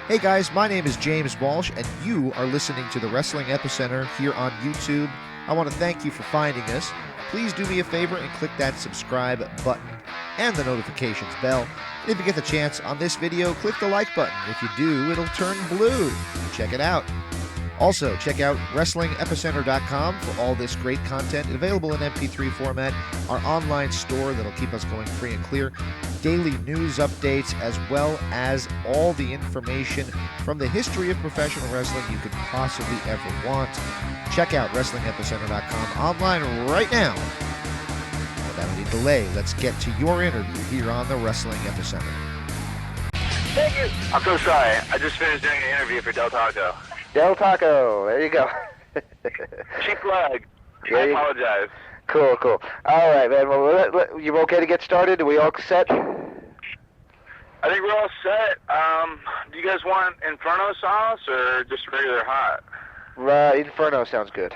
Hey guys, my name is James Walsh, and you are listening to the Wrestling Epicenter here on YouTube. I want to thank you for finding us. Please do me a favor and click that subscribe button and the notifications bell. And if you get the chance on this video, click the like button. If you do, it'll turn blue. Check it out. Also, check out WrestlingEpicenter.com for all this great content available in MP3 format, our online store that'll keep us going free and clear, daily news updates, as well as all the information from the history of professional wrestling you could possibly ever want. Check out WrestlingEpicenter.com online right now. Without any delay, let's get to your interview here on the Wrestling Epicenter. Thank you. I'm so sorry. I just finished doing an interview for Del Taco. Del Taco, there you go. Cheap plug. I apologize. Cool. All right, man. Well, you okay to get started? Are we all set? I think we're all set. Do you guys want Inferno sauce or just regular hot? Inferno sounds good.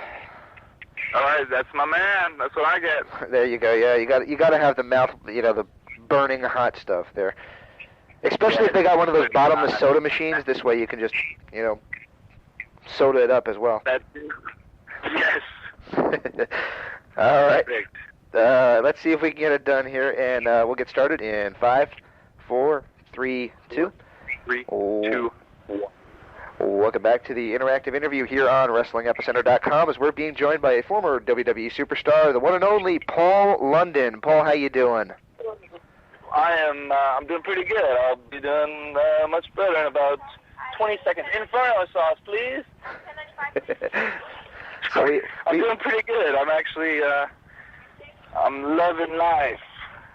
All right, that's my man. That's what I get. There you go. Yeah, you got to have the mouth, the burning hot stuff there. Especially if they got one of those bottomless soda machines. This way you can just, soda it up as well. Yes. All right. Let's see if we can get it done here, and we'll get started in 5, 4, 3, 2. 3, 2, 1. Welcome back to the interactive interview here on WrestlingEpicenter.com as we're being joined by a former WWE superstar, the one and only Paul London. Paul, how you doing? I'm doing pretty good. I'll be doing much better in about 20 seconds. Inferno sauce, please. I'm doing pretty good. I'm actually, I'm loving life.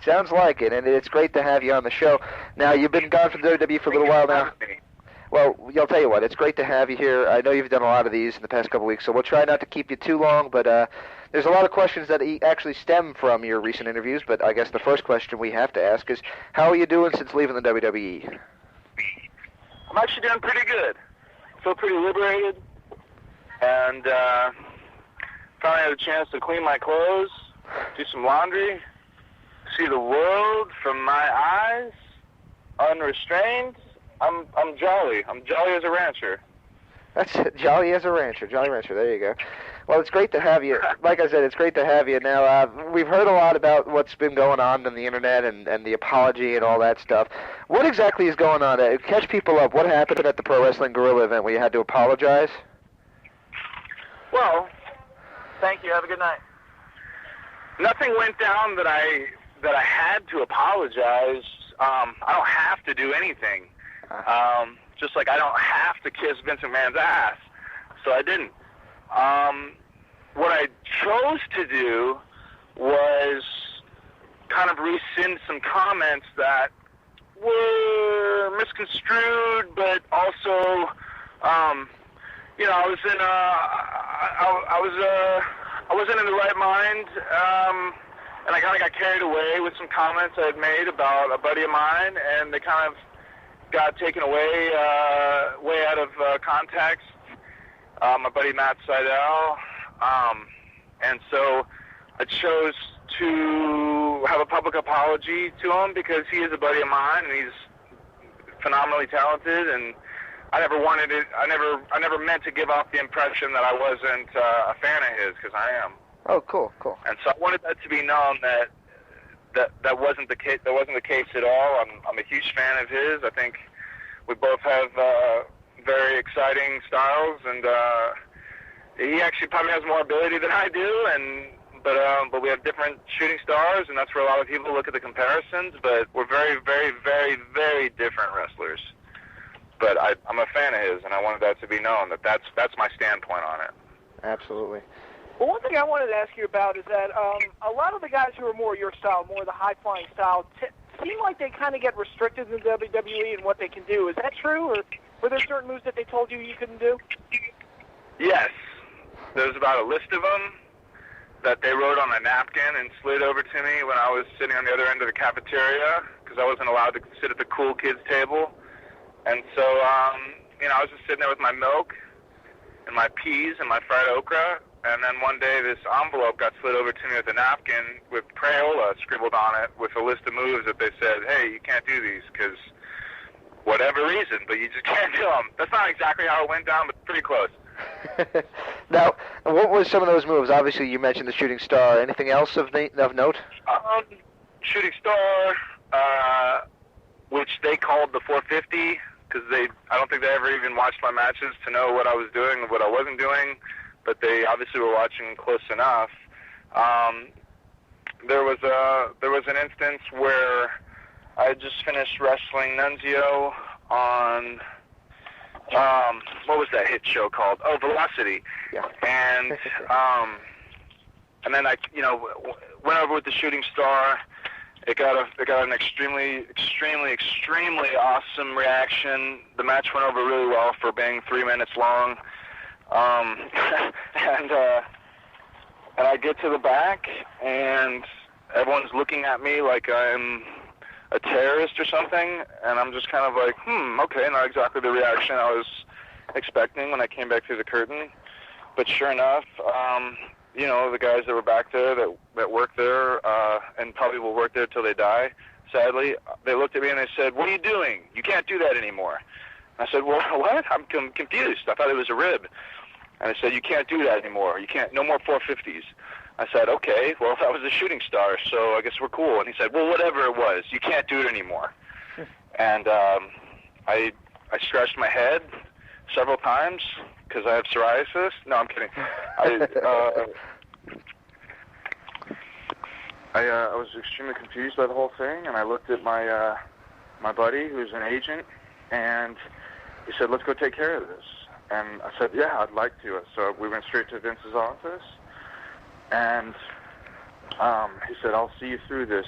Sounds like it, and it's great to have you on the show. Now, you've been gone from WWE for a little while now. Well, I'll tell you what, it's great to have you here. I know you've done a lot of these in the past couple weeks, so we'll try not to keep you too long, but there's a lot of questions that actually stem from your recent interviews, but I guess the first question we have to ask is, how are you doing since leaving the WWE? I'm actually doing pretty good. I feel pretty liberated, and finally had a chance to clean my clothes, do some laundry, see the world from my eyes, unrestrained. I'm jolly. I'm jolly as a rancher. That's it. Jolly as a rancher. Jolly rancher. There you go. Well, it's great to have you. Like I said, it's great to have you. Now, we've heard a lot about what's been going on the internet and the apology and all that stuff. What exactly is going on? Catch people up. What happened at the Pro Wrestling Guerrilla event where you had to apologize? Well, thank you. Have a good night. Nothing went down that I had to apologize. I don't have to do anything. Just like I don't have to kiss Vince McMahon's ass, so I didn't. What I chose to do was kind of rescind some comments that were misconstrued, but also, I wasn't in the right mind, and I kind of got carried away with some comments I had made about a buddy of mine, and they kind of got taken away way out of context. My buddy Matt Seidel, and so I chose to have a public apology to him because he is a buddy of mine and he's phenomenally talented, and I never meant to give off the impression that I wasn't a fan of his, because I am. Oh, cool. And so I wanted that to be known that wasn't the case. That wasn't the case at all. I'm a huge fan of his. I think we both have very exciting styles, and he actually probably has more ability than I do. But we have different shooting stars, and that's where a lot of people look at the comparisons. But we're very, very, very, very different wrestlers. But I'm a fan of his, and I wanted that to be known. That's my standpoint on it. Absolutely. Well, one thing I wanted to ask you about is that a lot of the guys who are more your style, more the high-flying style, seem like they kind of get restricted in WWE and what they can do. Is that true, or were there certain moves that they told you couldn't do? Yes. There's about a list of them that they wrote on a napkin and slid over to me when I was sitting on the other end of the cafeteria, because I wasn't allowed to sit at the cool kids table. And so, I was just sitting there with my milk and my peas and my fried okra. And then one day this envelope got slid over to me with a napkin with Crayola scribbled on it with a list of moves that they said, hey, you can't do these because whatever reason, but you just can't do them. That's not exactly how it went down, but pretty close. Now, what was some of those moves? Obviously, you mentioned the shooting star. Anything else of note? Shooting star, which they called the 450, because I don't think they ever even watched my matches to know what I was doing and what I wasn't doing, but they obviously were watching close enough. There was an instance where I had just finished wrestling Nunzio on what was that hit show called? Oh, Velocity. Yeah. And then I went over with the shooting star. It got an extremely awesome reaction. The match went over really well for being 3 minutes long. And I get to the back, and everyone's looking at me like I'm a terrorist or something, and I'm just kind of like, okay, not exactly the reaction I was expecting when I came back through the curtain. But sure enough, the guys that were back there that work there, and probably will work there till they die, sadly, they looked at me and they said, "What are you doing? You can't do that anymore." I said, "Well, what? I'm confused. I thought it was a rib." And I said, "You can't do that anymore. You can't, no more 450s. I said, "Okay, well, that was a shooting star, so I guess we're cool." And he said, "Well, whatever it was, you can't do it anymore." And I scratched my head several times because I have psoriasis. No, I'm kidding. I was extremely confused by the whole thing, and I looked at my my buddy, who's an agent, and he said, "Let's go take care of this." And I said, "Yeah, I'd like to." So we went straight to Vince's office, and he said, "I'll see you through this.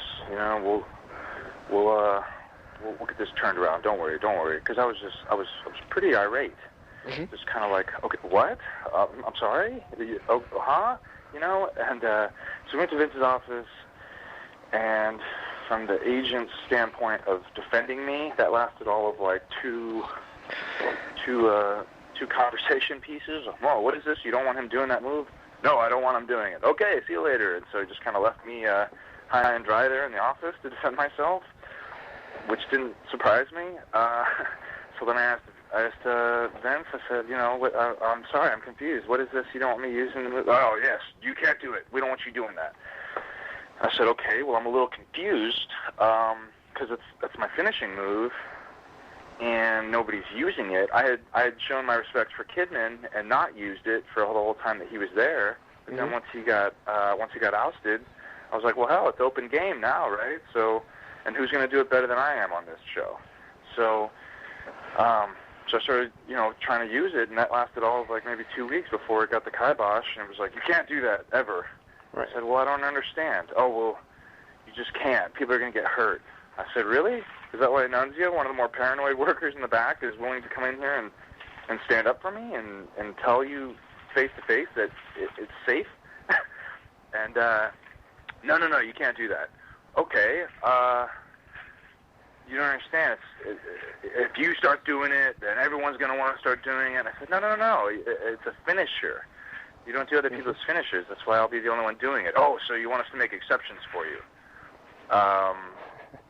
We'll get this turned around. Don't worry." Because I was pretty irate. Mm-hmm. Just kind of like, okay, what? I'm sorry? Huh? And so we went to Vince's office, and from the agent's standpoint of defending me, that lasted all of like two conversation pieces. "Whoa, what is this? You don't want him doing that move?" "No, I don't want him doing it." "Okay, see you later." And so he just kind of left me high and dry there in the office to defend myself, which didn't surprise me. So then I asked Vince, I said, I'm sorry, I'm confused. What is this? You don't want me using the move? "Oh, yes, you can't do it. We don't want you doing that." I said, "Okay, well, I'm a little confused because that's my finishing move, and nobody's using it." I had shown my respect for Kidman and not used it for the whole time that he was there. But then once he got ousted, I was like, well, hell, it's open game now, right? So, and who's going to do it better than I am on this show? So I started, trying to use it, and that lasted all of like maybe 2 weeks before it got the kibosh, and it was like, "You can't do that ever." Right. I said, "Well, I don't understand." "Oh, well, you just can't. People are going to get hurt." I said, "Really? Is that why Nunzio, one of the more paranoid workers in the back, is willing to come in here and stand up for me and tell you face to face that it's safe?" And no, you can't do that. "Okay, you don't understand. If you start doing it, then everyone's going to want to start doing it." And I said, no, it's a finisher. You don't do other people's finishers. That's why I'll be the only one doing it." "Oh, so you want us to make exceptions for you?"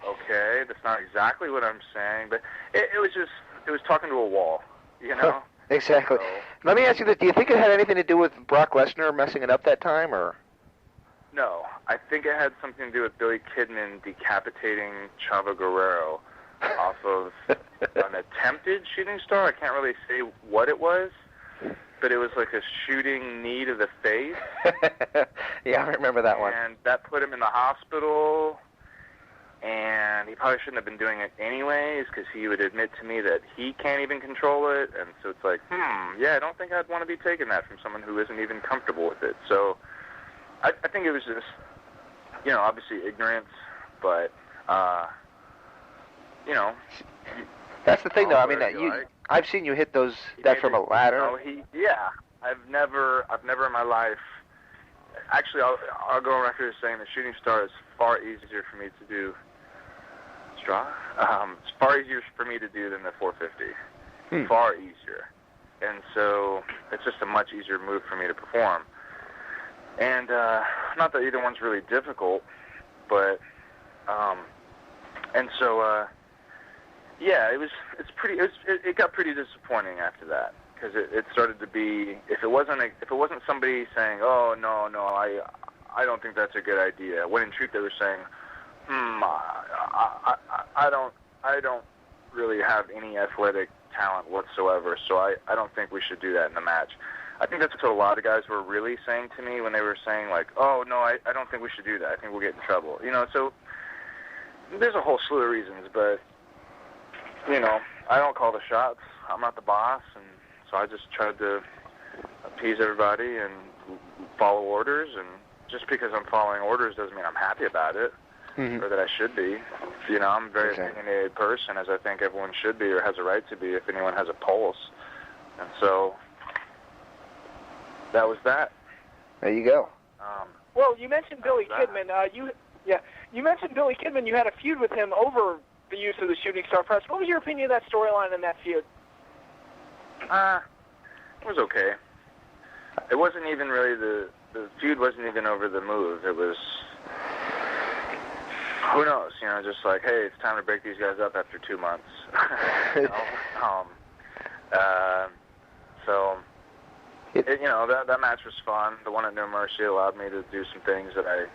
Okay, that's not exactly what I'm saying, but it was talking to a wall, Exactly. So, let me ask you this: do you think it had anything to do with Brock Lesnar messing it up that time, or? No, I think it had something to do with Billy Kidman decapitating Chavo Guerrero off of an attempted shooting star. I can't really say what it was, but it was like a shooting knee to the face. Yeah, I remember that one. And that put him in the hospital, and he probably shouldn't have been doing it anyways, because he would admit to me that he can't even control it, and so it's like, yeah, I don't think I'd want to be taking that from someone who isn't even comfortable with it. So I think it was just, obviously ignorance, but, That's the thing, though. I mean, I've seen you hit that from a ladder. I've never in my life. Actually, I'll go on record as saying the shooting star is far easier for me to do. It's far easier for me to do than the 450. Far easier, and so it's just a much easier move for me to perform. And not that either one's really difficult, but and so Yeah, it got pretty disappointing after that, because it started to be, if it wasn't somebody saying, oh no, I don't think that's a good idea, when in truth they were saying, I don't really have any athletic talent whatsoever, so I don't think we should do that in the match. I think that's what a lot of guys were really saying to me when they were saying, like, oh no, I don't think we should do that, I think we'll get in trouble. So there's a whole slew of reasons, but I don't call the shots. I'm not the boss, and so I just tried to appease everybody and follow orders. And just because I'm following orders doesn't mean I'm happy about it, or that I should be. I'm a very opinionated person, as I think everyone should be or has a right to be if anyone has a pulse. And so that was that. There you go. Well, you mentioned Billy Kidman. You mentioned Billy Kidman. You had a feud with him over the use of the shooting star press. What was your opinion of that storyline and that feud? It was okay. It wasn't even really the feud wasn't even over the move. It was, who knows, just like, hey, it's time to break these guys up after 2 months. So that match was fun. The one at No Mercy allowed me to do some things that I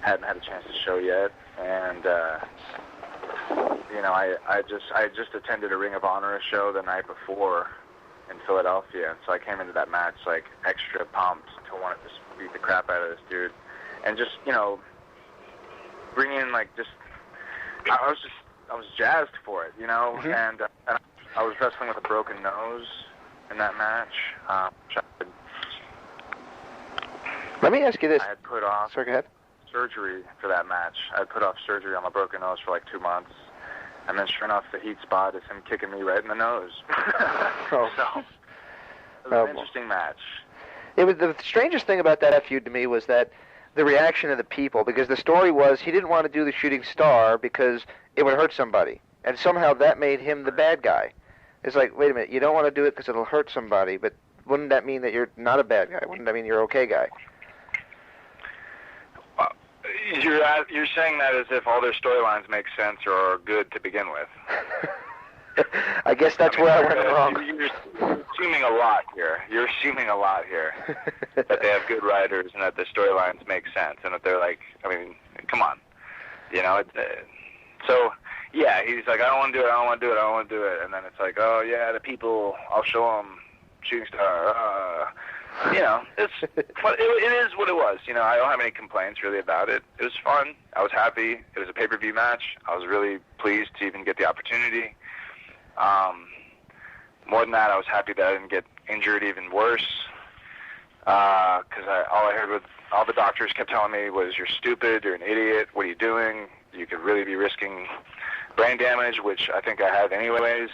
hadn't had a chance to show yet, and I just attended a Ring of Honor show the night before in Philadelphia, and so I came into that match like extra pumped to want to just beat the crap out of this dude, and just bring in like I was jazzed for it, and I was wrestling with a broken nose in that match. Let me ask you this. I had put off surgery for that match. I had put off surgery on my broken nose for like 2 months. And then sure enough, the heat spot is him kicking me right in the nose. So, it was an interesting match. It was the strangest thing about that feud to me was that the reaction of the people, because the story was he didn't want to do the shooting star because it would hurt somebody. And somehow that made him the bad guy. It's like, wait a minute, you don't want to do it because it'll hurt somebody, but wouldn't that mean that you're not a bad guy? Wouldn't that mean you're an okay guy? You're saying that as if all their storylines make sense or are good to begin with. I guess that's where I went wrong. You're assuming a lot here. That they have good writers and that the storylines make sense and that they're like, come on. So, yeah, he's like, I don't want to do it. And then it's like, oh, yeah, the people, I'll show them shooting star. It is what it was. I don't have any complaints really about it. It was fun. I was happy. It was a pay-per-view match. I was really pleased to even get the opportunity. More than that, I was happy that I didn't get injured even worse. Because all I heard with all the doctors kept telling me was, you're stupid, you're an idiot, what are you doing? You could really be risking brain damage, which I think I have anyways.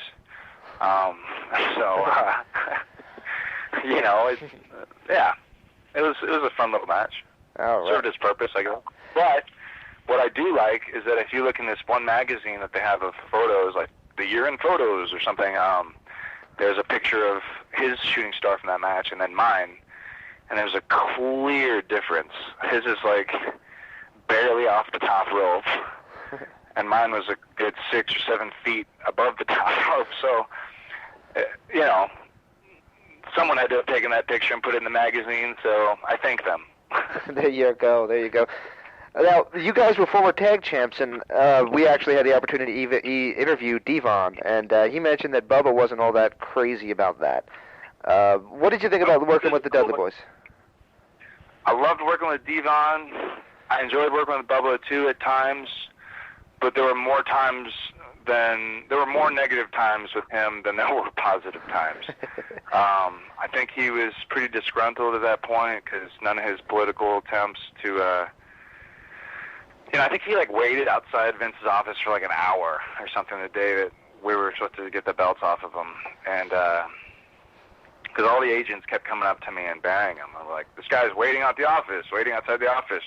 It was a fun little match. Right. Served its purpose, I guess. But what I do like is that if you look in this one magazine that they have of photos, like the Year in Photos or something, there's a picture of his shooting star from that match and then mine, and there's a clear difference. His is like barely off the top rope, and mine was a good 6 or 7 feet above the top rope. So, someone had to have taken that picture and put it in the magazine, so I thank them. There you go. Now, you guys were former tag champs, and we actually had the opportunity to interview Devon, and he mentioned that Bubba wasn't all that crazy about that. What did you think about working with the Dudley Boys? I loved working with Devon. I enjoyed working with Bubba, too, at times, but there were more negative times with him than there were positive times. I think he was pretty disgruntled at that point because none of his political attempts to, I think he waited outside Vince's office for an hour or something the day that we were supposed to get the belts off of him, and because all the agents kept coming up to me and banging him. I'm like, this guy's waiting outside the office,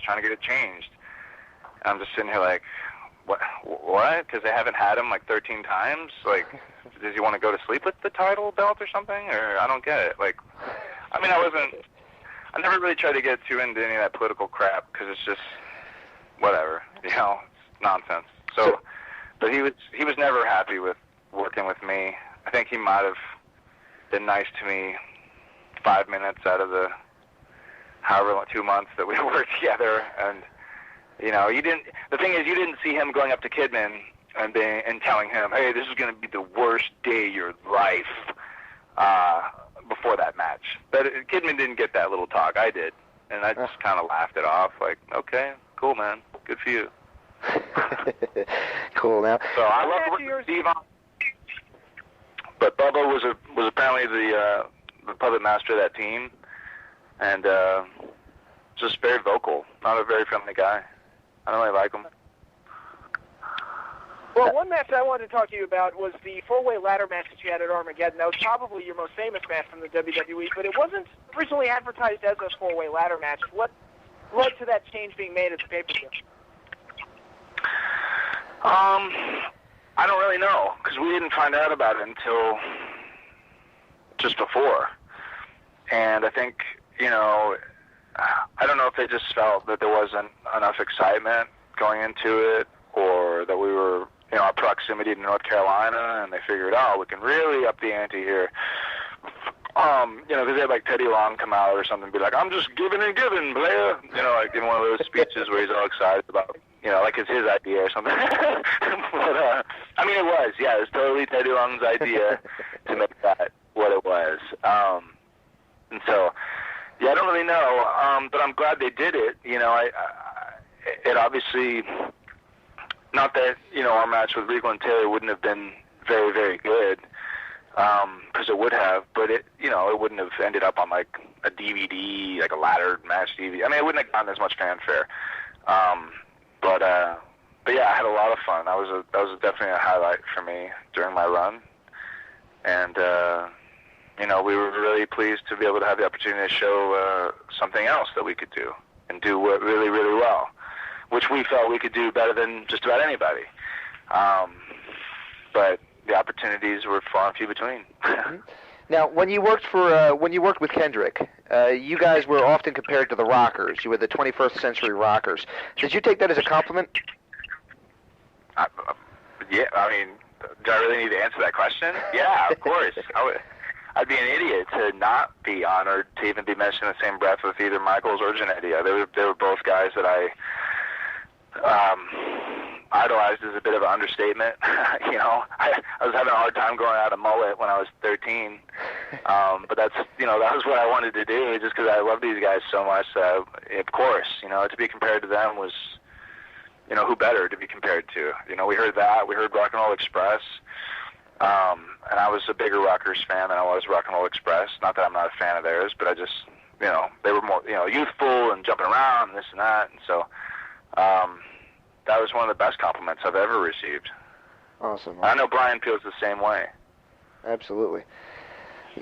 trying to get it changed. And I'm just sitting here like, what? Because they haven't had him 13 times? Does he want to go to sleep with the title belt or something? Or I don't get it. I never really tried to get too into any of that political crap because it's just whatever, it's nonsense. So, but he was never happy with working with me. I think he might have been nice to me 5 minutes out of the however long, 2 months that we worked together. And the thing is, you didn't see him going up to Kidman and telling him, hey, this is going to be the worst day of your life before that match. But Kidman didn't get that little talk. I did. And I just kind of laughed it off, like, okay, cool, man. Good for you. Cool. Now, so I love working with Steve on. But Bubba was apparently the puppet master of that team, and just very vocal. Not a very friendly guy. I don't really like him. Well, one match I wanted to talk to you about was the four-way ladder match that you had at Armageddon. That was probably your most famous match from the WWE, but it wasn't originally advertised as a four-way ladder match. What led to that change being made at the pay-per-view? I don't really know, because we didn't find out about it until just before. And I think, I don't know if they just felt that there wasn't enough excitement going into it, or that we were, our proximity to North Carolina, and they figured, we can really up the ante here. Because they had like Teddy Long come out or something and be like, I'm just giving and giving, player. Like in one of those speeches where he's all excited about, like it's his idea or something. But, it was. Yeah, it was totally Teddy Long's idea to make that what it was. And so, yeah, I don't really know, but I'm glad they did it. It obviously, not that, our match with Regal and Taylor wouldn't have been very, very good, because it would have, but it wouldn't have ended up on like a DVD, like a ladder match DVD. It wouldn't have gotten as much fanfare. But yeah, I had a lot of fun. That was definitely a highlight for me during my run, and we were really pleased to be able to have the opportunity to show something else that we could do and do really, really well, which we felt we could do better than just about anybody. But the opportunities were far and few between. Now, when you worked with Kendrick, you guys were often compared to the Rockers. You were the 21st Century Rockers. Did you take that as a compliment? Yeah, do I really need to answer that question? Yeah, of course. I'd be an idiot to not be honored to even be mentioned in the same breath with either Michaels or Jannetty. They were both guys that I idolized is a bit of an understatement. I was having a hard time growing out a mullet when I was 13. But that's, that was what I wanted to do just because I love these guys so much. Of course, to be compared to them was, who better to be compared to? We heard that. We heard Rock and Roll Express. And I was a bigger Rockers fan than I was Rock and Roll Express. Not that I'm not a fan of theirs, but I just, they were more, youthful and jumping around and this and that. And so, that was one of the best compliments I've ever received. Awesome. I know Brian feels the same way. Absolutely.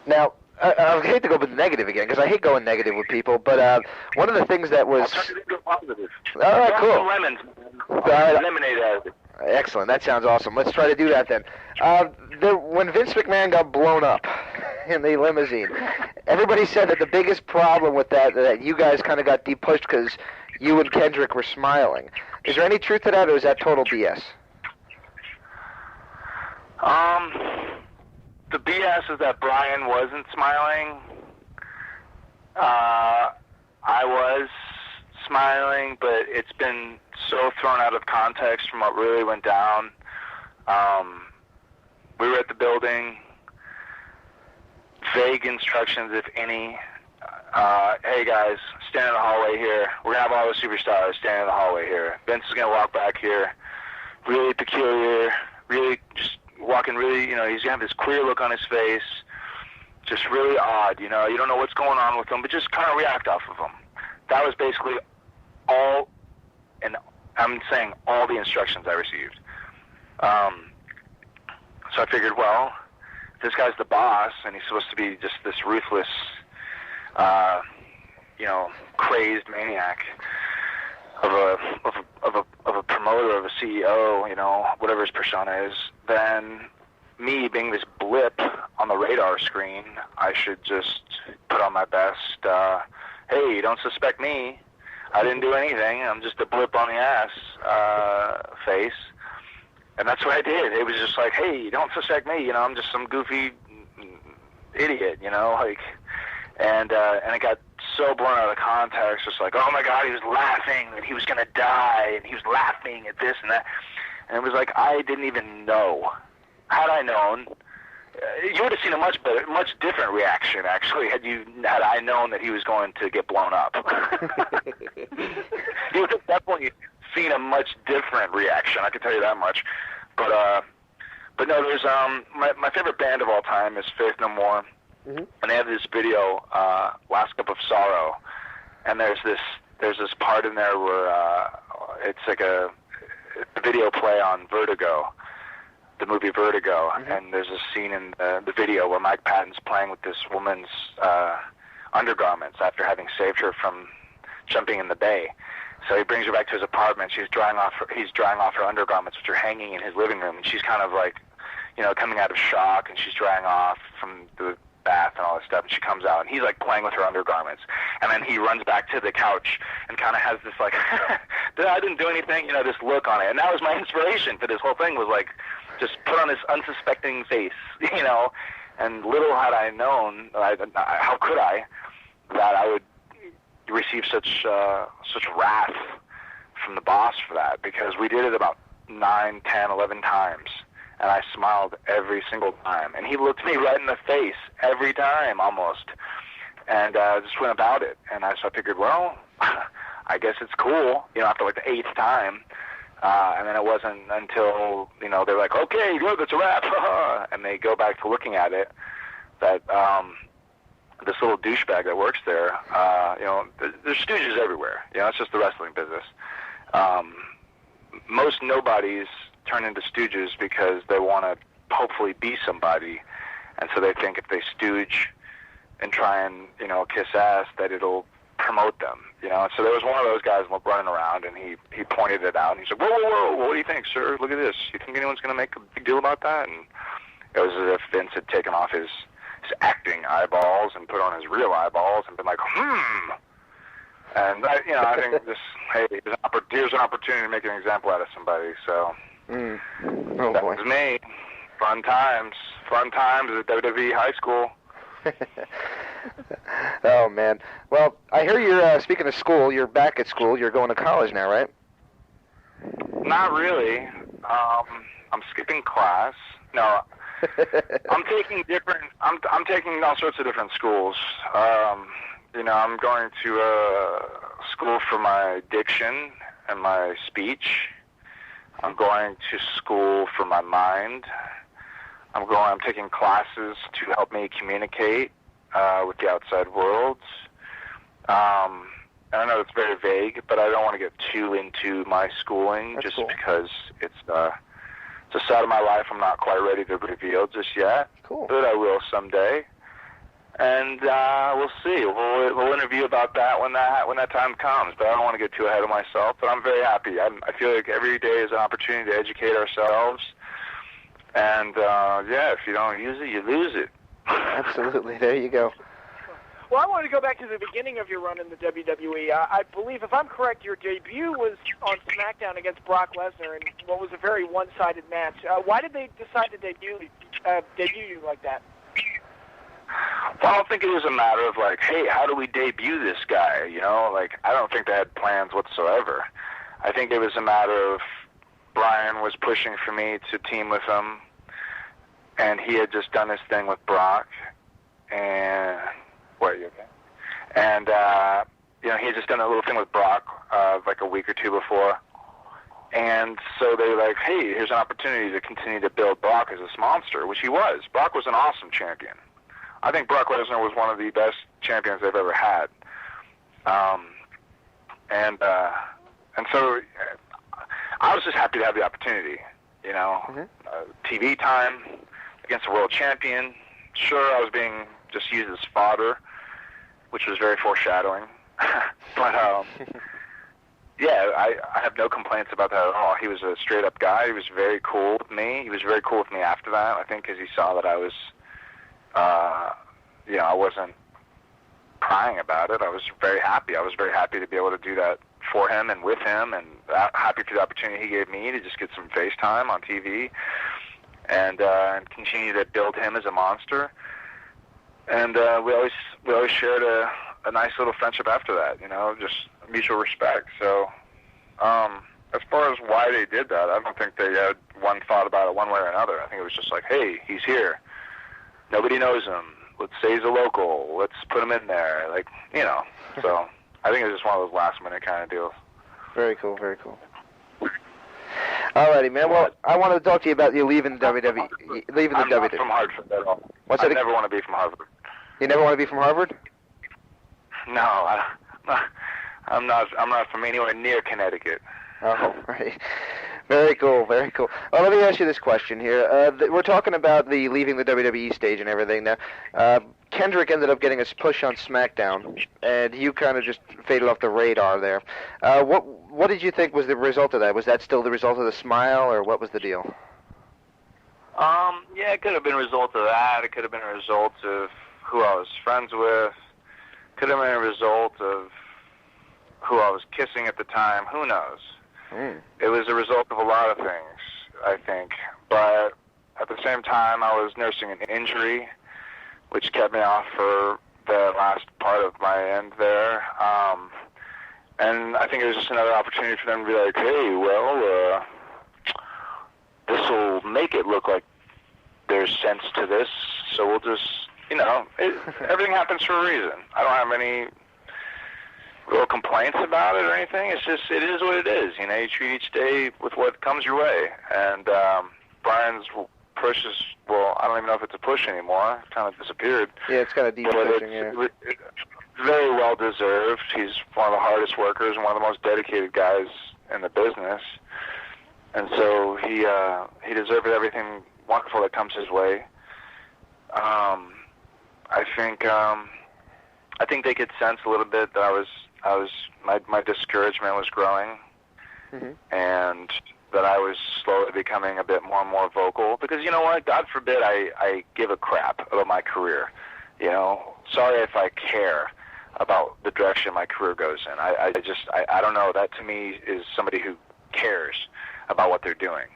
Now, I hate to go with negative again, because I hate going negative with people, but one of the things that was... I'll try to go positive. All right, cool. Some lemons. Lemonade out of it. Excellent. That sounds awesome. Let's try to do that then. When Vince McMahon got blown up in the limousine, everybody said that the biggest problem with that you guys kind of got de-pushed because you and Kendrick were smiling. Is there any truth to that, or is that total BS? The BS is that Brian wasn't smiling. I was smiling, but it's been so thrown out of context from what really went down. We were at the building. Vague instructions, if any. Hey guys, stand in the hallway here. We're going to have all the superstars stand in the hallway here. Vince is going to walk back here. Really peculiar, really just walking really, he's going to have this queer look on his face. Just really odd, you don't know what's going on with him, but just kind of react off of him. That was basically all, and I'm saying all the instructions I received. So I figured, well, this guy's the boss, and he's supposed to be just this ruthless, crazed maniac of a promoter, of a CEO, whatever his persona is. Then me being this blip on the radar screen, I should just put on my best, hey, don't suspect me. I didn't do anything. I'm just a blip on the ass face. And that's what I did. It was just like, hey, don't suspect me. I'm just some goofy idiot. And it got so blown out of context. Just like, oh my God, he was laughing and he was gonna die, and he was laughing at this and that. And it was like, I didn't even know. Had I known, you would have seen a much different reaction. Actually, had I known that he was going to get blown up, you would have definitely seen a much different reaction. I can tell you that much. But no, there's my favorite band of all time is Faith No More, and they have this video, Last Cup of Sorrow, and there's this part in there where it's like a video play on Vertigo, the movie Vertigo, and there's a scene in the video where Mike Patton's playing with this woman's undergarments after having saved her from jumping in the bay. So he brings her back to his apartment. He's drying off her undergarments, which are hanging in his living room, and she's kind of like, coming out of shock, and she's drying off from the bath and all this stuff, and she comes out, and he's like playing with her undergarments, and then he runs back to the couch and kind of has this like, I didn't do anything, this look on it, and that was my inspiration for this whole thing, was like, just put on this unsuspecting face, and little had I known, how could I, that I would receive such wrath from the boss for that, because we did it about 9, 10, 11 times, and I smiled every single time, and he looked me right in the face every time almost, and just went about it, and so I figured, well, I guess it's cool, after like the 8th time, and then it wasn't until, they're like, okay, good, that's a wrap, and they go back to looking at it, that this little douchebag that works there, there's stooges everywhere. It's just the wrestling business. Most nobodies turn into stooges because they want to hopefully be somebody, and so they think if they stooge and try and, kiss ass, that it'll promote them, So there was one of those guys running around, and he pointed it out, and he said, whoa, what do you think, sir? Look at this. You think anyone's going to make a big deal about that? And it was as if Vince had taken off his acting eyeballs and put on his real eyeballs and been like, And I think here's an opportunity to make an example out of somebody. So that was me. Fun times at WWE high school. Oh man. Well, I hear you're speaking of school. You're back at school. You're going to college now, right? Not really. I'm skipping class. No. I'm taking all sorts of different schools. I'm going to school for my diction and my speech. I'm going to school for my mind. I'm taking classes to help me communicate with the outside world. And I know it's very vague, but I don't want to get too into my schooling. That's just cool. Because it's a side of my life I'm not quite ready to reveal just yet. Cool. But I will someday. And we'll see. We'll interview about that when that time comes. But I don't want to get too ahead of myself. But I'm very happy. I feel like every day is an opportunity to educate ourselves. And if you don't use it, you lose it. Absolutely. There you go. Well, I wanted to go back to the beginning of your run in the WWE. I believe, if I'm correct, your debut was on SmackDown against Brock Lesnar in what was a very one-sided match. Why did they decide to debut you like that? Well, I don't think it was a matter of like, hey, how do we debut this guy? I don't think they had plans whatsoever. I think it was a matter of Brian was pushing for me to team with him, and he had just done his thing with Brock, and what, you okay? And he had just done a little thing with Brock like a week or two before, and so they were like, hey, here's an opportunity to continue to build Brock as this monster, which he was. Brock was an awesome champion. I think Brock Lesnar was one of the best champions they've ever had, and so I was just happy to have the opportunity, TV time against a world champion. Sure, I was being just used as fodder, which was very foreshadowing. But, I have no complaints about that at all. He was a straight-up guy. He was very cool with me. He was very cool with me after that, I think, because he saw that I was, I wasn't crying about it. I was very happy. I was very happy to be able to do that for him and with him, and happy for the opportunity he gave me to just get some FaceTime on TV and continue to build him as a monster. And we always shared a nice little friendship after that, just mutual respect. So as far as why they did that, I don't think they had one thought about it one way or another. I think it was just like, hey, he's here. Nobody knows him. Let's say he's a local. Let's put him in there. So I think it was just one of those last-minute kind of deals. Very cool, very cool. Alrighty, man. Well, I wanted to talk to you about you leaving the WWE. I'm not from Harvard at all. I never want to be from Harvard. You never want to be from Harvard? No, I'm not from anywhere near Connecticut. Oh, right. Very cool, very cool. Well, let me ask you this question here. We're talking about the leaving the WWE stage and everything now. Kendrick ended up getting a push on SmackDown, and you kind of just faded off the radar there. What did you think was the result of that? Was that still the result of the smile, or what was the deal? Yeah, it could have been a result of that. It could have been a result of who I was friends with. Could have been a result of who I was kissing at the time. Who knows? It was a result of a lot of things, I think. But at the same time, I was nursing an injury, which kept me off for the last part of my end there. And I think it was just another opportunity for them to be like, hey, well, this will make it look like there's sense to this, so we'll just, everything happens for a reason. I don't have any real complaints about it or anything. It's just, it is what it is. You treat each day with what comes your way. And Brian's push is, well, I don't even know if it's a push anymore. It kind of disappeared. Yeah, it's kind of deep pushing, yeah. It's very well deserved. He's one of the hardest workers and one of the most dedicated guys in the business. And so he deserved everything wonderful that comes his way. I think they could sense a little bit that my discouragement was growing, and that I was slowly becoming a bit more and more vocal. Because you know what? God forbid I give a crap about my career. Sorry if I care about the direction my career goes in. I don't know. That to me is somebody who cares about what they're doing.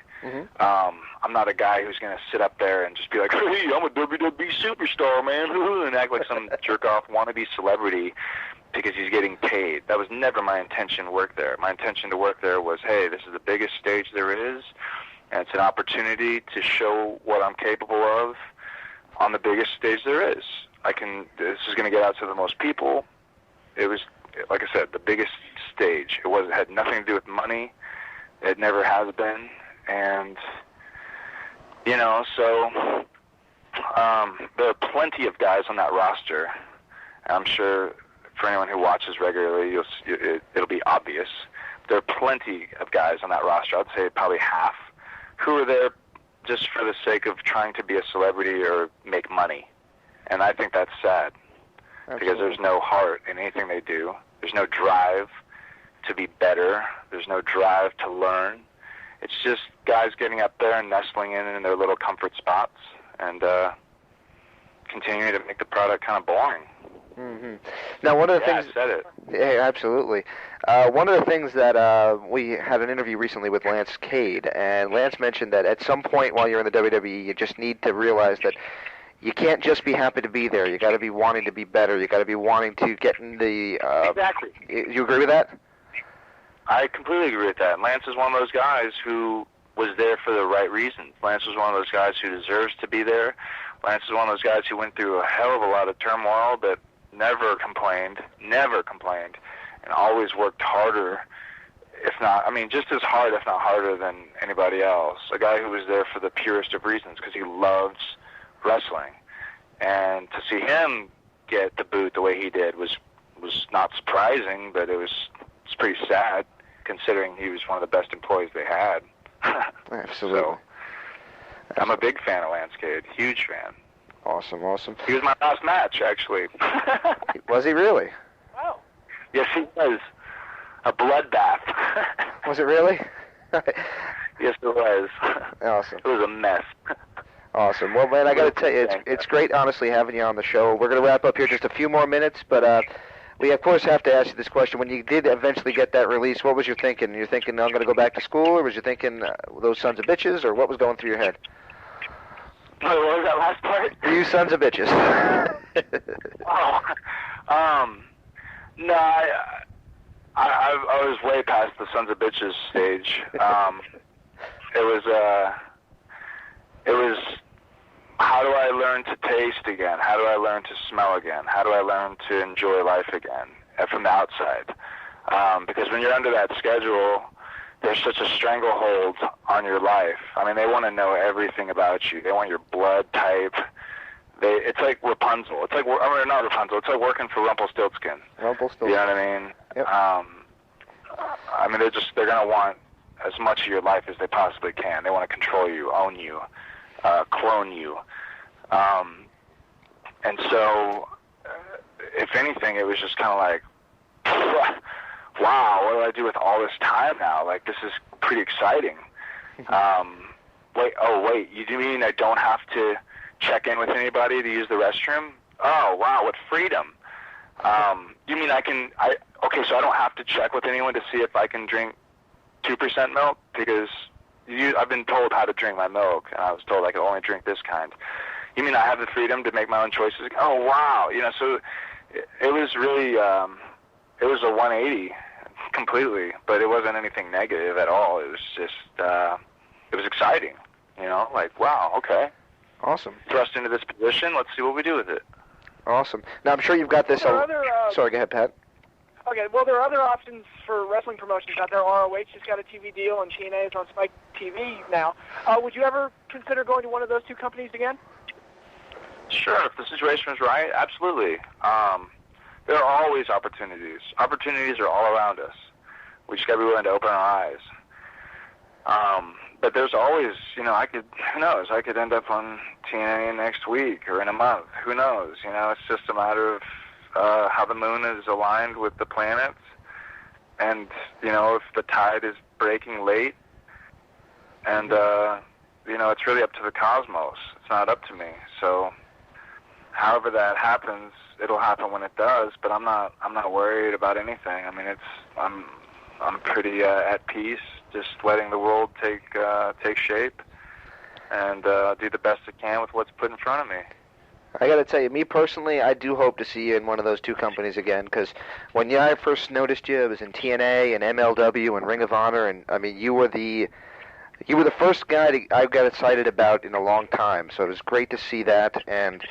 I'm not a guy who's going to sit up there and just be like, hey, I'm a WWE superstar, man, and act like some jerk-off wannabe celebrity because he's getting paid. That was never my intention to work there. My intention to work there was, hey, this is the biggest stage there is, and it's an opportunity to show what I'm capable of on the biggest stage there is. This is going to get out to the most people. It was, like I said, the biggest stage. It had nothing to do with money. It never has been. And, so there are plenty of guys on that roster. I'm sure for anyone who watches regularly, it'll be obvious. There are plenty of guys on that roster, I'd say probably half, who are there just for the sake of trying to be a celebrity or make money. And I think that's sad. Absolutely. Because there's no heart in anything they do. There's no drive to be better. There's no drive to learn. It's just guys getting up there and nestling in their little comfort spots and continuing to make the product kind of boring. Now, one of the things... things... I said it. Yeah, absolutely. One of the things that we had an interview recently with Lance Cade, and Lance mentioned that at some point while you're in the WWE, you just need to realize that you can't just be happy to be there. You got to be wanting to be better. You got to be wanting to get in the... Exactly. You agree with that? I completely agree with that. Lance is one of those guys who was there for the right reasons. Lance was one of those guys who deserves to be there. Lance is one of those guys who went through a hell of a lot of turmoil, but never complained, and always worked harder, just as hard, if not harder than anybody else. A guy who was there for the purest of reasons because he loves wrestling. And to see him get the boot the way he did was not surprising, but it's pretty sad, considering he was one of the best employees they had. Absolutely. So, I'm a big fan of Lance Cade, huge fan. Awesome. He was my last match, actually. Was he really? Wow. Yes, he was. A bloodbath. Was it really? Yes, it was. Awesome. It was a mess. Awesome. Well, man, I got to tell you, it's great, honestly, having you on the show. We're going to wrap up here just a few more minutes, but We, of course, have to ask you this question. When you did eventually get that release, what was your thinking? You're thinking, I'm going to go back to school, or was you thinking, those sons of bitches, or what was going through your head? What was that last part? You sons of bitches. No, I was way past the sons of bitches stage. It was how do I learn to taste again? How do I learn to smell again? How do I learn to enjoy life again from the outside? Because when you're under that schedule, there's such a stranglehold on your life. I mean, they want to know everything about you. They want your blood type. It's like Rapunzel. It's like, not Rapunzel. It's like working for Rumpelstiltskin. Rumpelstiltskin. You know what I mean? Yep. I mean, they're going to want as much of your life as they possibly can. They want to control you, own you, clone you. And so, if anything, it was just kind of like, wow, what do I do with all this time now? Like, this is pretty exciting. Wait, you mean I don't have to check in with anybody to use the restroom? Oh, wow, what freedom. You mean okay, so I don't have to check with anyone to see if I can drink 2% milk? Because I've been told how to drink my milk, and I was told I could only drink this kind. You mean I have the freedom to make my own choices? Oh, wow. You know, so it was really, it was a 180 completely, but it wasn't anything negative at all. It was just, it was exciting, you know, like, wow, okay. Awesome. Thrust into this position, let's see what we do with it. Awesome. Now, I'm sure you've got this... Sorry, go ahead, Pat. Okay, well, there are other options for wrestling promotions out there. ROH just got a TV deal, and TNA is on Spike TV now. Would you ever consider going to one of those two companies again? Sure, if the situation is right, absolutely. There are always opportunities. Opportunities are all around us. We just got to be willing to open our eyes. But there's always, you know, who knows, I could end up on TNA next week or in a month. Who knows? You know, it's just a matter of how the moon is aligned with the planets. And, you know, if the tide is breaking late, and, you know, it's really up to the cosmos. It's not up to me. So however that happens, it'll happen when it does, but I'm not worried about anything. I mean, I'm pretty at peace, just letting the world take shape and do the best I can with what's put in front of me. I got to tell you, me personally, I do hope to see you in one of those two companies again, because when I first noticed you, it was in TNA and MLW and Ring of Honor, and I mean, you were the first guy I got excited about in a long time. So it was great to see that, and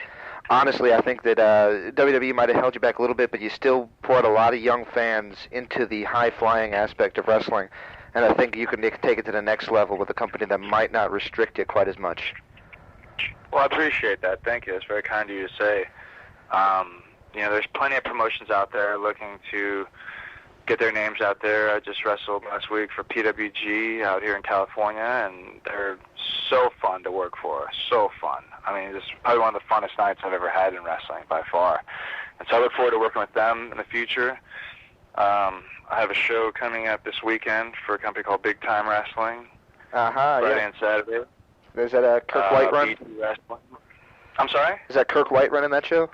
honestly, I think that WWE might have held you back a little bit, but you still brought a lot of young fans into the high-flying aspect of wrestling, and I think you can take it to the next level with a company that might not restrict you quite as much. Well, I appreciate that. Thank you. It's very kind of you to say. You know, there's plenty of promotions out there looking to get their names out there. I just wrestled last week for PWG out here in California, and they're so fun to work for. So fun. I mean, it's probably one of the funnest nights I've ever had in wrestling by far. And so I look forward to working with them in the future. I have a show coming up this weekend for a company called Big Time Wrestling. Friday and Saturday. Is that Kirk White run? I'm sorry? Is that Kirk White running that show?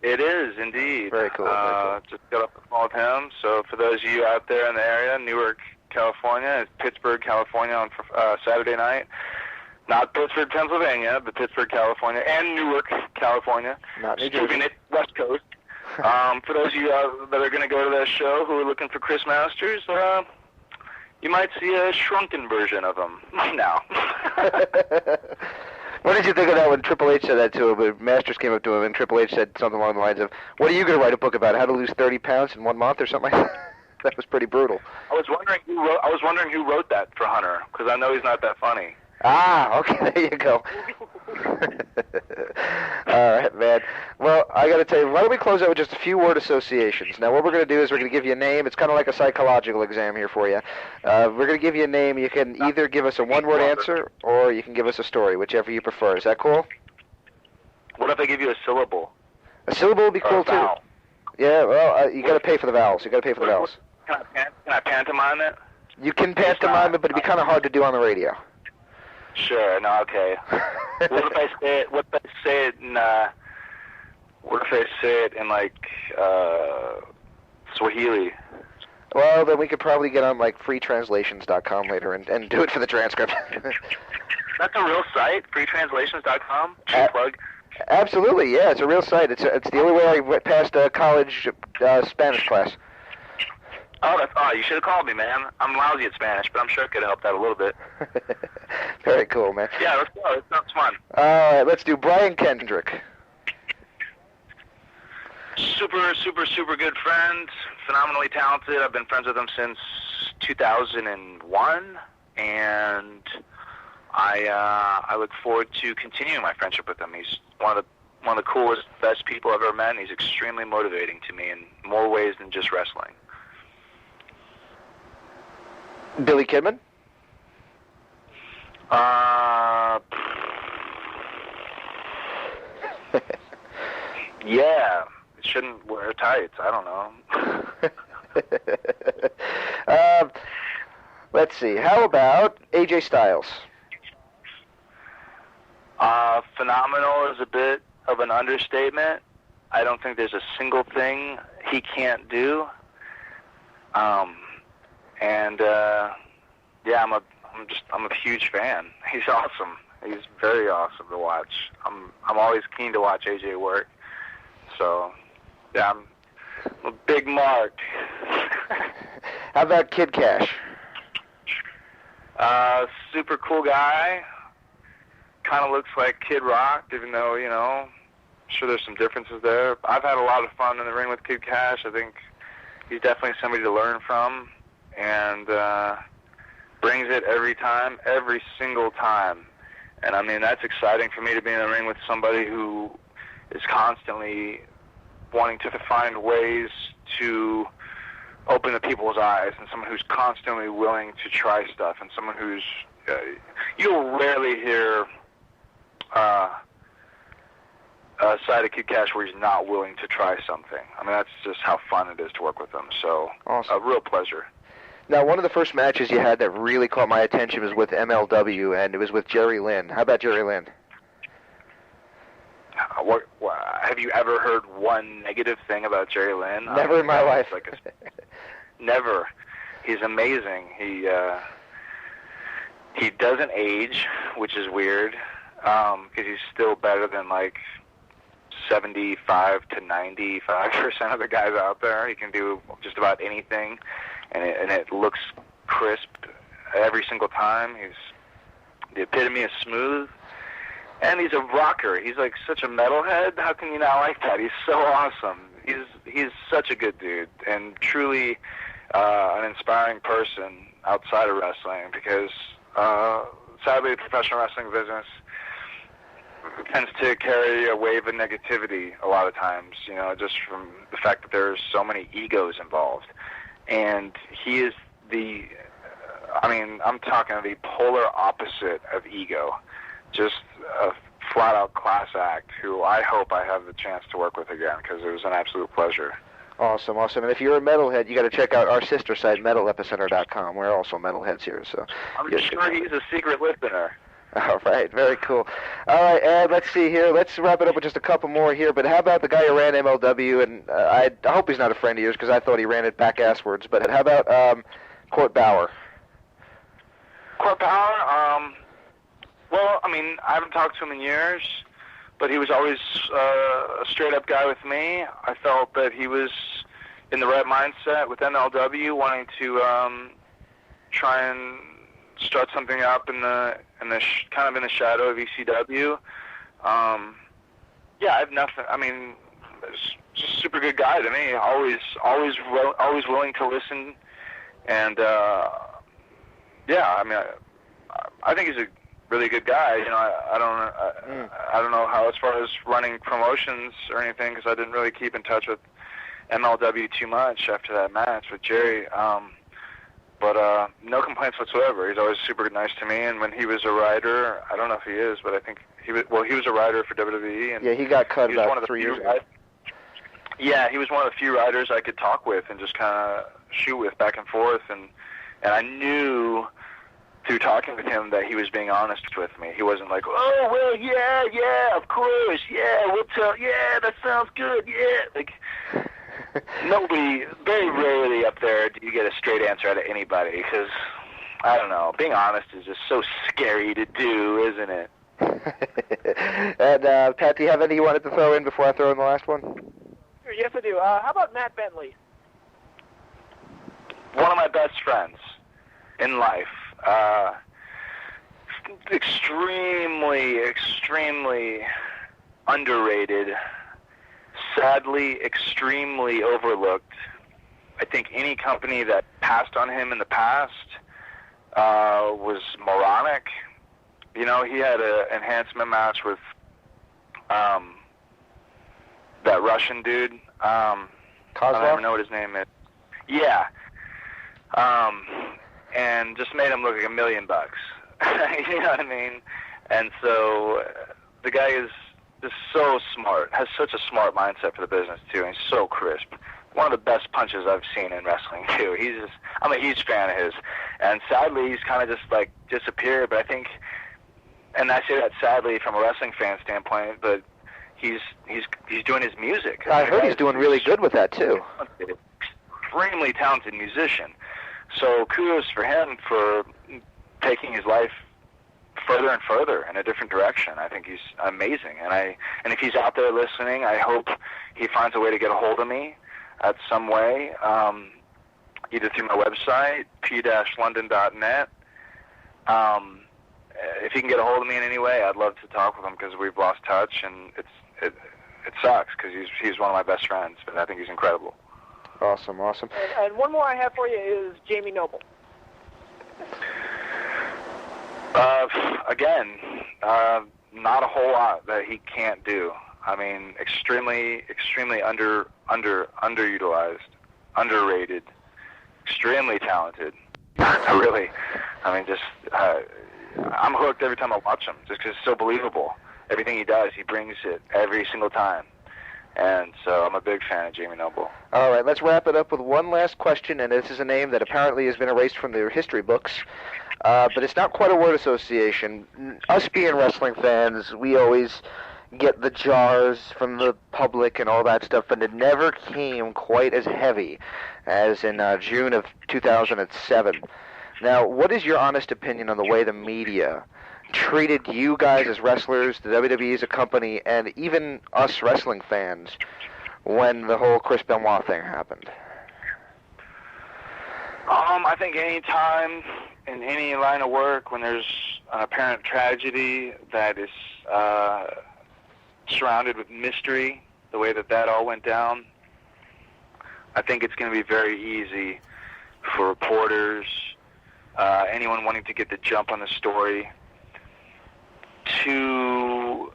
It is, indeed. Very cool. Just got off the phone with him. So for those of you out there in the area, Newark, California, Pittsburgh, California on Saturday night. Not Pittsburgh, Pennsylvania, but Pittsburgh, California, and Newark, California. Not New Keeping Jersey. it West Coast. For those of you that are going to go to that show who are looking for Chris Masters, you might see a shrunken version of him now. What did you think of that when Triple H said that to him? When Masters came up to him and Triple H said something along the lines of, "What are you going to write a book about? How to lose 30 pounds in 1 month or something like that?" That was pretty brutal. I was wondering who wrote that for Hunter, because I know he's not that funny. Ah, okay, there you go. All right, man. Well, I got to tell you, why don't we close out with just a few word associations? Now, what we're going to do is we're going to give you a name. It's kind of like a psychological exam here for you. We're going to give you a name. You can either give us a one-word answer or you can give us a story, whichever you prefer. Is that cool? What if I give you a syllable? A syllable would be cool, too. Yeah, well, you got to pay for the vowels. You got to pay for the vowels. Can I pantomime it? You can pantomime it, but it'd be kind of hard to do on the radio. Sure. No. Okay. What if I say it? What if I say it in like Swahili. Well, then we could probably get on like freetranslations.com later and do it for the transcript. That's a real site, freetranslations.com. Plug. Absolutely, yeah, it's a real site. It's the only way I passed a college Spanish class. Oh, you should have called me, man. I'm lousy at Spanish, but I'm sure it could have helped out a little bit. Very cool, man. Yeah, let's go. It sounds fun. All right, let's do Brian Kendrick. Super, super, super good friend. Phenomenally talented. I've been friends with him since 2001, and I look forward to continuing my friendship with him. He's one of the coolest, best people I've ever met, and he's extremely motivating to me in more ways than just wrestling. Billy Kidman? Yeah. Shouldn't wear tights. I don't know. Let's see. How about AJ Styles? Phenomenal is a bit of an understatement. I don't think there's a single thing he can't do. Yeah, I'm a huge fan. He's awesome. He's very awesome to watch. I'm always keen to watch AJ work. So, yeah, I'm a big mark. How about Kid Cash? Super cool guy. Kind of looks like Kid Rock, even though, I'm sure there's some differences there. I've had a lot of fun in the ring with Kid Cash. I think he's definitely somebody to learn from, and brings it every time, every single time. And, I mean, that's exciting for me to be in the ring with somebody who is constantly wanting to find ways to open the people's eyes, and someone who's constantly willing to try stuff, and someone who's you'll rarely hear a side of Kid Cash where he's not willing to try something. I mean, that's just how fun it is to work with him. So, awesome. A real pleasure. Now, one of the first matches you had that really caught my attention was with MLW, and it was with Jerry Lynn. How about Jerry Lynn? What, have you ever heard one negative thing about Jerry Lynn? Never in my life. Never. He's amazing. He doesn't age, which is weird, because he's still better than like 75 to 95% of the guys out there. He can do just about anything, and it looks crisp every single time. He's the epitome of smooth. And he's a rocker. He's like such a metalhead. How can you not like that? He's so awesome. He's such a good dude, and truly an inspiring person outside of wrestling, because sadly the professional wrestling business tends to carry a wave of negativity a lot of times, just from the fact that there's so many egos involved. And he is I'm talking the polar opposite of ego. Just a flat-out class act who I hope I have the chance to work with again, because it was an absolute pleasure. Awesome. And if you're a metalhead, you got to check out our sister site, metalepicenter.com. We're also metalheads here, so I'm sure he's a secret listener. All right, very cool. All right, Ed, let's see here. Let's wrap it up with just a couple more here. But how about the guy who ran MLW? And I hope he's not a friend of yours, because I thought he ran it back-asswards. But how about Court Bauer? Court Bauer, well, I mean, I haven't talked to him in years, but he was always a straight-up guy with me. I felt that he was in the right mindset with MLW, wanting to try and start something up in the kind of in the shadow of ECW. Yeah, I have nothing. I mean, just a super good guy to me. Always willing to listen, and yeah, I mean, I think he's a really good guy. I don't know how, as far as running promotions or anything, because I didn't really keep in touch with MLW too much after that match with Jerry. But no complaints whatsoever. He's always super nice to me. And when he was a writer, I don't know if he is, but I think he was a writer for WWE. And yeah, he got cut about 3 years ago. Yeah, he was one of the few writers I could talk with and just kind of shoot with back and forth. And I knew through talking with him that he was being honest with me. He wasn't like, oh, well, yeah, of course, yeah, we'll tell, yeah, that sounds good, yeah. Like, nobody, very rarely up there do you get a straight answer out of anybody, because, I don't know, being honest is just so scary to do, isn't it? And, Pat, do you have any you wanted to throw in before I throw in the last one? Yes, I do. How about Matt Bentley? One of my best friends in life. Extremely underrated, sadly extremely overlooked. I think any company that passed on him in the past was moronic. You know, he had an enhancement match with that Russian dude. I don't even know what his name is. Yeah. And just made him look like $1 million. You know what I mean? And so the guy is just so smart, has such a smart mindset for the business too, and he's so crisp. One of the best punches I've seen in wrestling too. I'm a huge fan of his. And sadly, he's kind of just like disappeared, but I think, and I say that sadly from a wrestling fan standpoint, but he's doing his music. I heard he's doing really good with that too. Extremely talented musician. So kudos for him for taking his life further and further in a different direction. I think he's amazing, and if he's out there listening, I hope he finds a way to get a hold of me at some way, either through my website, p-london.net. If he can get a hold of me in any way, I'd love to talk with him because we've lost touch, and it sucks because he's one of my best friends, but I think he's incredible. Awesome. And one more I have for you is Jamie Noble. Again, not a whole lot that he can't do. I mean, extremely underutilized, underrated, extremely talented. I'm hooked every time I watch him, just because it's so believable. Everything he does, he brings it every single time. And so I'm a big fan of Jamie Noble. All right, let's wrap it up with one last question, and this is a name that apparently has been erased from their history books. But it's not quite a word association. Us being wrestling fans, we always get the jars from the public and all that stuff, and it never came quite as heavy as in June of 2007. Now, what is your honest opinion on the way the media treated you guys as wrestlers, the WWE as a company, and even us wrestling fans when the whole Chris Benoit thing happened? I think any time in any line of work when there's an apparent tragedy that is surrounded with mystery, the way that all went down, I think it's going to be very easy for reporters, anyone wanting to get the jump on the story, to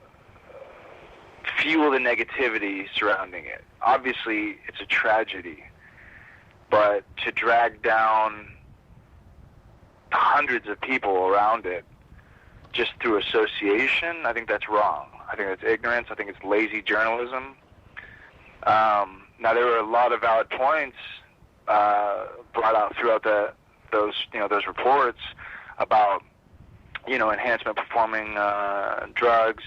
fuel the negativity surrounding it. Obviously, it's a tragedy, but to drag down hundreds of people around it just through association, I think that's wrong. I think that's ignorance. I think it's lazy journalism. Now, there were a lot of valid points brought out throughout those reports about enhancement performing drugs.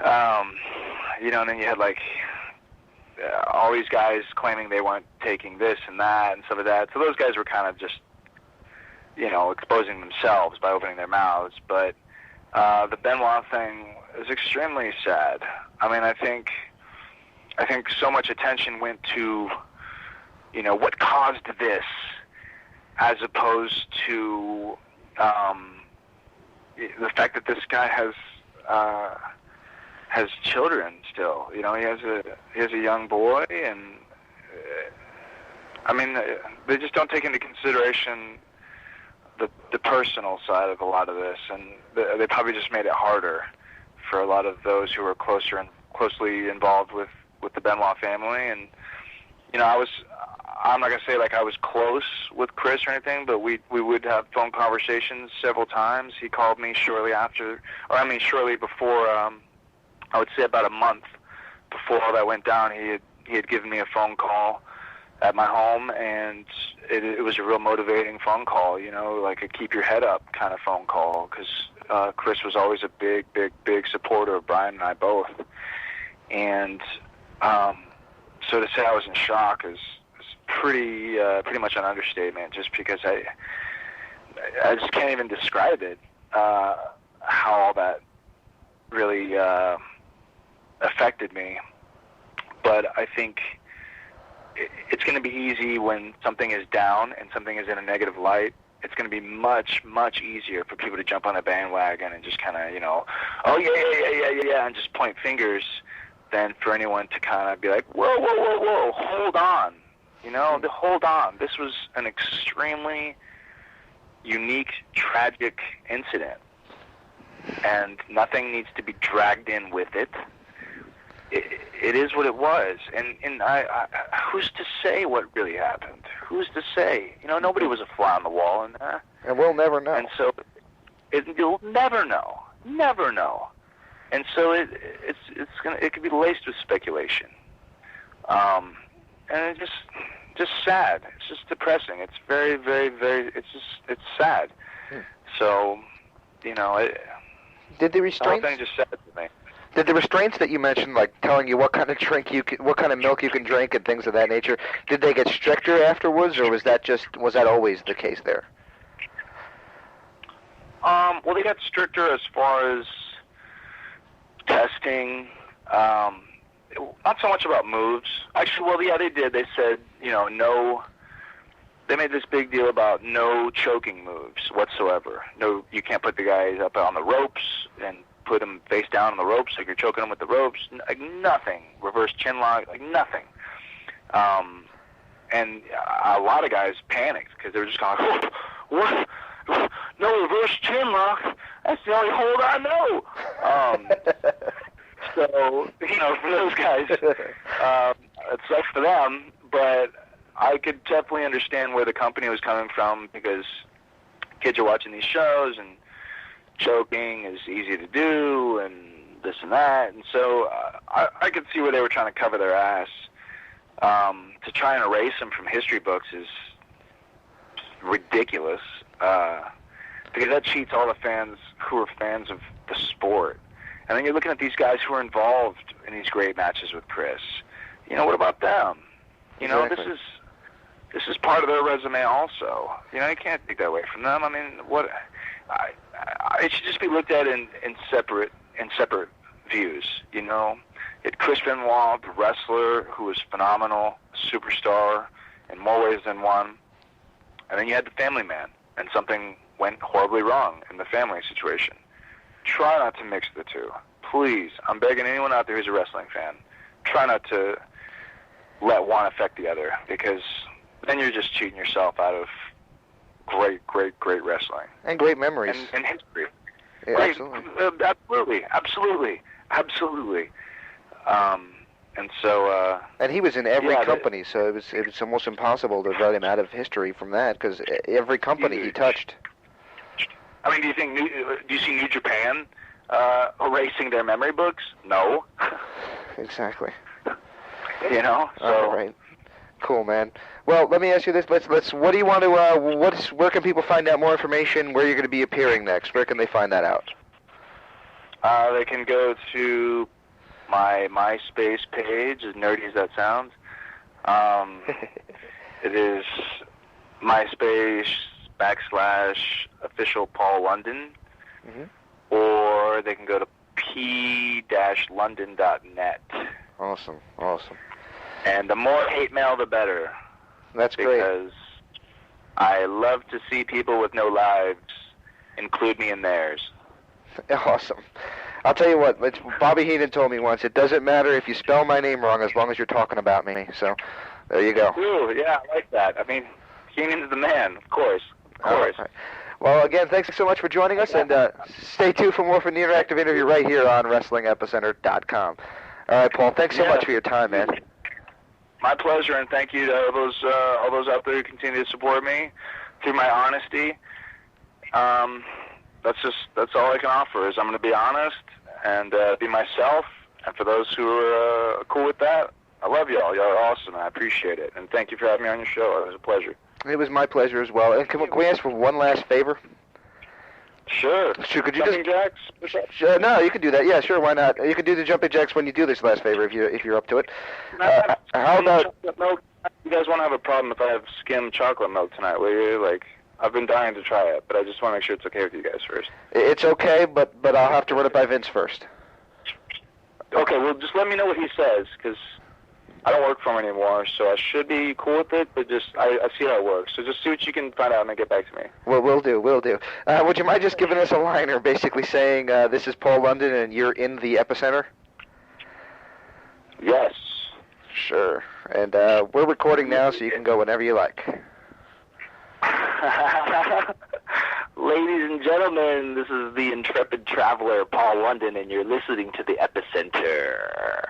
And then you had all these guys claiming they weren't taking this and that and some of that. So those guys were kind of just, exposing themselves by opening their mouths. But the Benoit thing is extremely sad. I mean, I think so much attention went to, what caused this, as opposed to the fact that this guy has children still. He has a young boy, and they just don't take into consideration the personal side of a lot of this, and they probably just made it harder for a lot of those who were closely involved with the Benoit family. And I'm not gonna say I was close with Chris or anything, but we would have phone conversations several times. He called me shortly before. I would say about a month before all that went down. He had given me a phone call at my home, and it was a real motivating phone call, like a keep your head up kind of phone call, because Chris was always a big, big, big supporter of Brian and I both. And so to say I was in shock is pretty much an understatement, just because I just can't even describe it, how all that really affected me. But I think it's going to be easy when something is down and something is in a negative light. It's going to be much, much easier for people to jump on a bandwagon and just kind of, oh, yeah, and just point fingers than for anyone to kind of be like, whoa, hold on. Hold on. This was an extremely unique, tragic incident, and nothing needs to be dragged in with it. It is what it was, and I who's to say what really happened? Who's to say? Nobody was a fly on the wall in there, and we'll never know. And so you'll never know, and so it could be laced with speculation, and it's just sad. It's just depressing. It's very, very, very. It's sad. So, did the restraints? The whole thing just sad to me. Did the restraints that you mentioned, like telling you what kind of what kind of milk you can drink and things of that nature, did they get stricter afterwards, or was that always the case there? Well, they got stricter as far as testing. Not so much about moves. Actually, well, yeah, they did. They said, no. They made this big deal about no choking moves whatsoever. No, you can't put the guys up on the ropes and put them face down on the ropes like you're choking them with the ropes. Like nothing. Reverse chin lock, like nothing. And a lot of guys panicked because they were just kind of like, what? No reverse chin lock? That's the only hold I know. So, for those guys, it sucks for them, but I could definitely understand where the company was coming from, because kids are watching these shows, and choking is easy to do, and this and that, and so I could see where they were trying to cover their ass. To try and erase them from history books is ridiculous, because that cheats all the fans who are fans of the sport. And then you're looking at these guys who are involved in these great matches with Chris. What about them? Exactly. This is part of their resume also. You can't take that away from them. I mean, it should just be looked at in separate views. It's Chris Benoit, the wrestler who was phenomenal, superstar in more ways than one. And then you had the family man, and something went horribly wrong in the family situation. Try not to mix the two. Please, I'm begging anyone out there who's a wrestling fan, try not to let one affect the other, because then you're just cheating yourself out of great, great, great wrestling. And great memories. And history. Yeah, absolutely. Absolutely. And so... and he was in every company, so it was almost impossible to write him out of history from that, because every company he touched. I mean, do you see New Japan erasing their memory books? No. Exactly. So. All right. Cool, man. Well, let me ask you this. Let's. What do you want to? Where can people find out more information? Where you're going to be appearing next? Where can they find that out? They can go to my MySpace page, as nerdy as that sounds. It is MySpace /official Paul London, or they can go to p-london.net. Awesome. And the more hate mail, the better. That's great. Because I love to see people with no lives include me in theirs. Awesome. I'll tell you what, Bobby Heenan told me once, it doesn't matter if you spell my name wrong as long as you're talking about me. So, there you go. Ooh, yeah, I like that. I mean, Heenan's the man, of course. Right. Well, again, thanks so much for joining us, and stay tuned for more from the interactive interview right here on WrestlingEpicenter.com. All right, Paul, thanks so much for your time, man. My pleasure, and thank you to all those out there who continue to support me through my honesty. That's all I can offer, is I'm going to be honest and be myself. And for those who are cool with that, I love y'all. Y'all are awesome. I appreciate it. And thank you for having me on your show. It was a pleasure. It was my pleasure as well. And can we ask for one last favor? Sure. Could you Jumping jacks? No, you could do that. Yeah, sure. Why not? You could do the jumping jacks when you do this last favor if you're up to it. How about? Milk? You guys won't have a problem if I have skim chocolate milk tonight, will you? Like, I've been dying to try it, but I just want to make sure it's okay with you guys first. It's okay, but I'll have to run it by Vince first. Okay, well, just let me know what he says, because I don't work for him anymore, so I should be cool with it, but just I see how it works. So just see what you can find out and then get back to me. Well, we'll do. Would you mind just giving us a liner basically saying, this is Paul London and you're in the epicenter? Yes. Sure. And we're recording now, so you can go whenever you like. Ladies and gentlemen, this is the intrepid traveler, Paul London, and you're listening to the Epicenter.